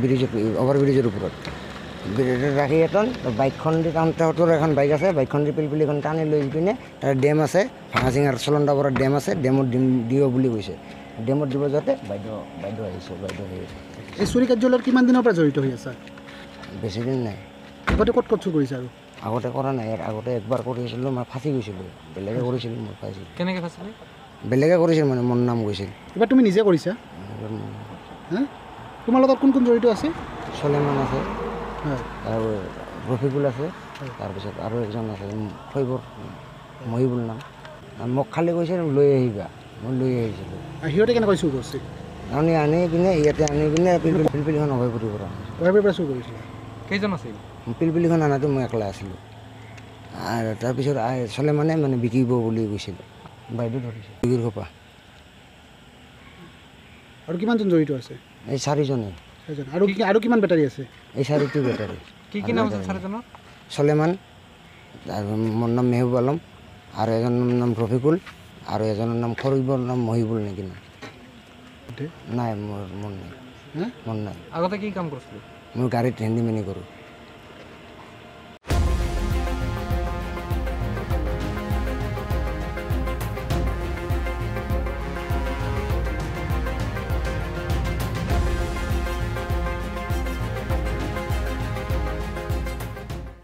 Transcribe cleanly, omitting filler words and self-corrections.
ব্ৰিজত অভাৰব্ৰিজৰ ওপৰত ৰাখি এটন বাইকখন দি তাহঁতৰ এখন বাইক আছে, বাইকখন দি পিলপিলিখন টানি লৈ পিনে তাৰ ডেম আছে, ভাঙাচিঙাৰ চলন্দাপাৰাত ডেম আছে, ডেমত দিব বুলি কৈছে। ডেমত দিব যাওঁতে বাইদেউ আহিছে, বাইদেউ আহিছে। এই চুৰি কাৰ্যালয়ত কিমান দিনৰ পৰা জড়িত হৈ আছে? বেছি দিন নাই। আগতে ক'ত চুৰ কৰিছে? আৰু আগতে কৰা নাই, আগতে একবাৰ কৰিছিলোঁ, মই ফাঁচি গৈছিলোঁ। বেলেগে কৰিছিল, মই পাইছিলোঁ। কেনেকৈ ফাঁচিলে? বেলেগে কৰিছিল, মানে মোৰ নাম গৈছিল। এবাৰ তুমি নিজে কৰিছা? হা? তোমাৰ লগত কোন কোন জড়িত আছে? চলেমান আছে, হয়, আৰু ৰফিকুল আছে, তাৰপিছত আৰু এজন আছে ফৈবৰ মহিবুল নাম। মোক খালি কৈছিল লৈ আহিবা, মই লৈ আহিছিলোঁ। সিহঁতে কেনেকৈ চুৰ কৰিছে? আনি পিনে ইয়াতে আনি পিনে পিলপিলিখন অভয়পুৰীৰ পৰা পৰা চুৰ কৰিছিলে? কেইজন আছিল? পিলপিলিখন আনাটো মই একলা আছিলোঁ। আৰু তাৰপিছত চলেমানে মানে বিকিব বুলি কৈছিল, বাইদেউ ধৰিছে বিকিৰ সোপা। আৰু কিমানজন জড়িত আছে? এই চাৰিজনে। আৰু কিমান বেটাৰী আছে? এই চাৰিটো বেটাৰী। কি নাম আছিল চাৰিজনৰ? চলেমান, আৰু মোৰ নাম মেহবুব আলম, আৰু এজনৰ নাম ৰফিকুল, আৰু এজনৰ নাম খৰিবৰ নাম মহিবুল নেকি না? নাই, মোৰ মন নাই। হা? মন নাই। আগতে কি কাম কৰিছিল? মই গাড়ীত হেণ্ডিমেনি কৰোঁ।